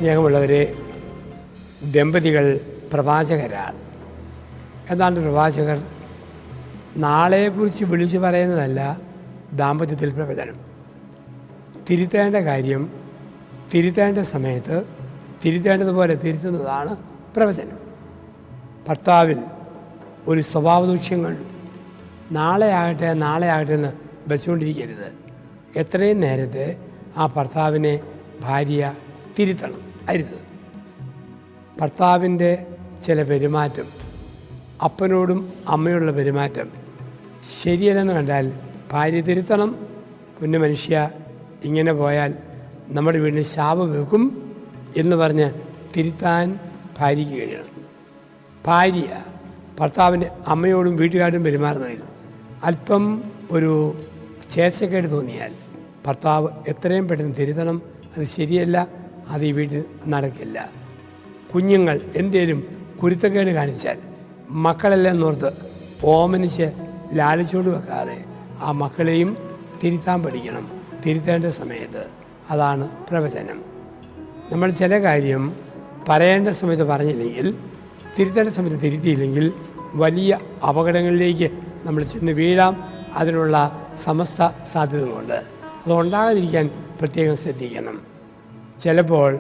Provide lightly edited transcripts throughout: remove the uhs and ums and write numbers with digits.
സ്നേഹമുള്ളവരെ, ദമ്പതികൾ പ്രവാചകരാണ്. എന്താണ് പ്രവാചകർ? നാളെക്കുറിച്ച് വിളിച്ചു പറയുന്നതല്ല ദാമ്പത്യത്തിൽ പ്രവചനം. തിരുത്തേണ്ട കാര്യം തിരുത്തേണ്ട സമയത്ത് തിരുത്തേണ്ടതുപോലെ തിരുത്തുന്നതാണ് പ്രവചനം. ഭർത്താവിൽ ഒരു സ്വഭാവദൂഷ്യം കണ്ടു, നാളെ ആകട്ടെ എന്ന് വെച്ചുകൊണ്ടിരിക്കരുത്. എത്രയും നേരത്തെ ആ ഭർത്താവിനെ ഭാര്യ തിരുത്തണം. അരുത്. ഭർത്താവിൻ്റെ ചില പെരുമാറ്റം, അപ്പനോടും അമ്മയോടുള്ള പെരുമാറ്റം ശരിയല്ലെന്ന് കണ്ടാൽ ഭാര്യ തിരുത്തണം. പൊന്നു മനുഷ്യ, ഇങ്ങനെ പോയാൽ നമ്മുടെ വീടിന് ശാപം വെക്കും എന്ന് പറഞ്ഞ് തിരുത്താൻ ഭാര്യയ്ക്ക് കഴിയണം. ഭാര്യ ഭർത്താവിൻ്റെ അമ്മയോടും വീട്ടുകാരോടും പെരുമാറുന്നതിൽ അല്പം ഒരു ചേർച്ചക്കേട് തോന്നിയാൽ ഭർത്താവ് എത്രയും പെട്ടെന്ന് തിരുത്തണം. അത് ശരിയല്ല, അത് ഈ വീട്ടിൽ നടക്കില്ല. കുഞ്ഞുങ്ങൾ എന്തേലും കുരുത്തക്കേട് കാണിച്ചാൽ മക്കളെല്ലാം നോർത്ത് ഓമനിച്ച് ലാളിച്ചുകൊണ്ട് വെക്കാതെ ആ മക്കളെയും തിരുത്താൻ പഠിക്കണം. തിരുത്തേണ്ട സമയത്ത്. അതാണ് പ്രവചനം. നമ്മൾ ചില കാര്യം പറയേണ്ട സമയത്ത് പറഞ്ഞില്ലെങ്കിൽ, തിരുത്തേണ്ട സമയത്ത് തിരുത്തിയില്ലെങ്കിൽ വലിയ അപകടങ്ങളിലേക്ക് നമ്മൾ ചെന്ന് വീഴാം. അതിനുള്ള സമസ്ത സാധ്യതകളുണ്ട്. അതുണ്ടാകാതിരിക്കാൻ പ്രത്യേകം ശ്രദ്ധിക്കണം. ചിലപ്പോൾ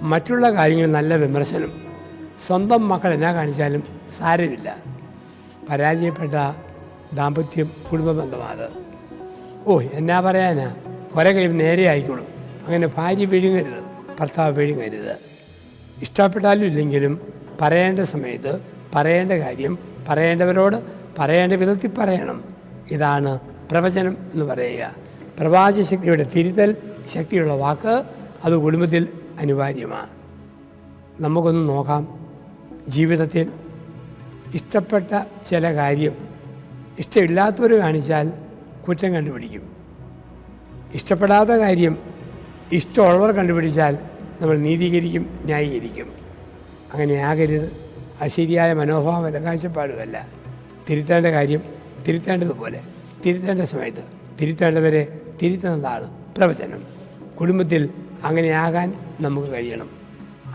മറ്റുള്ള കാര്യങ്ങൾ നല്ല വിമർശനം, സ്വന്തം മക്കൾ എന്നാ കാണിച്ചാലും സാരമില്ല. പരാജയപ്പെട്ട ദാമ്പത്യം കുടുംബ ബന്ധമാണ്. എന്നാ പറയാനാ, കുറെ കഴിയുമ്പോൾ നേരെ ആയിക്കോളും. അങ്ങനെ ഭാര്യ വിഴുങ്ങരുത്, ഭർത്താവ് വിഴുങ്ങരുത്. ഇഷ്ടപ്പെട്ടാലും ഇല്ലെങ്കിലും പറയേണ്ട സമയത്ത് പറയേണ്ട കാര്യം പറയേണ്ടവരോട് പറയേണ്ട വിധത്തിൽ പറയണം. ഇതാണ് പ്രവചനം എന്ന് പറയുക. പ്രവാചക ശക്തിയുടെ തിരുത്തൽ ശക്തിയുള്ള വാക്ക് അത് കുടുംബത്തിൽ അനിവാര്യമാണ്. നമുക്കൊന്ന് നോക്കാം. ജീവിതത്തിൽ ഇഷ്ടപ്പെട്ട ചില കാര്യം ഇഷ്ടമില്ലാത്തവർ കാണിച്ചാൽ കുറ്റം കണ്ടുപിടിക്കും. ഇഷ്ടപ്പെടാത്ത കാര്യം ഇഷ്ടമുള്ളവർ കണ്ടുപിടിച്ചാൽ നമ്മൾ നീതീകരിക്കും, ന്യായീകരിക്കും. അങ്ങനെ ആകരുത്. അത് ശരിയായ മനോഭാവമല്ല, കാഴ്ചപ്പാടുമല്ല. തിരുത്തേണ്ട കാര്യം തിരുത്തേണ്ടതുപോലെ തിരുത്തേണ്ട സമയത്ത് തിരുത്തേണ്ടവരെ തിരുത്തുന്നതാണ് പ്രവചനം. കുടുംബത്തിൽ അങ്ങനെയാകാൻ നമുക്ക് കഴിയണം.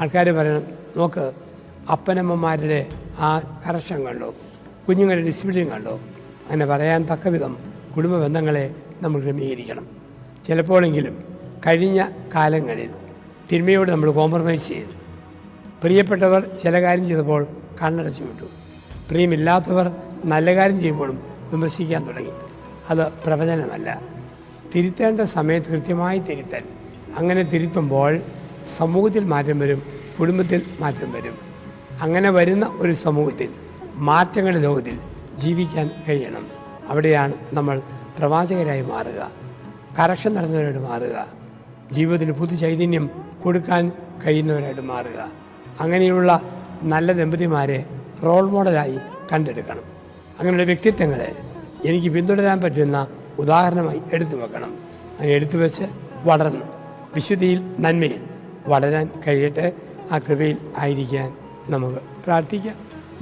ആൾക്കാർ പറയണം, നോക്ക്, അപ്പനമ്മമാരുടെ ആ കറക്ഷൻ കണ്ടോ, കുഞ്ഞുങ്ങളുടെ ഡിസിപ്ലിൻ കണ്ടോ. അങ്ങനെ പറയാൻ തക്ക വിധം കുടുംബ ബന്ധങ്ങളെ നമ്മൾ ക്രമീകരിക്കണം. ചിലപ്പോഴെങ്കിലും കഴിഞ്ഞ കാലങ്ങളിൽ തിന്മയോട് നമ്മൾ കോംപ്രമൈസ് ചെയ്തു. പ്രിയപ്പെട്ടവർ ചില കാര്യം ചെയ്തപ്പോൾ കണ്ണടച്ചു വിട്ടു. പ്രിയമില്ലാത്തവർ നല്ല കാര്യം ചെയ്യുമ്പോഴും വിമർശിക്കാൻ തുടങ്ങി. അത് പ്രവചനമല്ല. തിരുത്തേണ്ട സമയത്ത് കൃത്യമായി തിരുത്തൽ. അങ്ങനെ തിരുത്തുമ്പോൾ സമൂഹത്തിൽ മാറ്റം വരും, കുടുംബത്തിൽ മാറ്റം വരും. അങ്ങനെ വരുന്ന ഒരു സമൂഹത്തിൽ, മാറ്റങ്ങളുടെ ലോകത്തിൽ ജീവിക്കാൻ കഴിയണം. അവിടെയാണ് നമ്മൾ പ്രവാചകരായി മാറുക, കറക്ഷൻ നടന്നവരായിട്ട് മാറുക, ജീവിതത്തിന് പുതു ചൈതന്യം കൊടുക്കാൻ കഴിയുന്നവരായിട്ട് മാറുക. അങ്ങനെയുള്ള നല്ല ദമ്പതിമാരെ റോൾ മോഡലായി കണ്ടെടുക്കണം. അങ്ങനെയുള്ള വ്യക്തിത്വങ്ങളെ എനിക്ക് പിന്തുടരാൻ പറ്റുന്ന ഉദാഹരണമായി എടുത്തു വെക്കണം. അങ്ങനെ എടുത്തു വെച്ച് വളർന്ന് വിശുദ്ധിയിൽ, നന്മയിൽ വളരാൻ കഴിയട്ടെ. ആ കൃപയിൽ ആയിരിക്കാൻ നമുക്ക് പ്രാർത്ഥിക്കാം.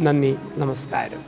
നന്ദി, നമസ്കാരം.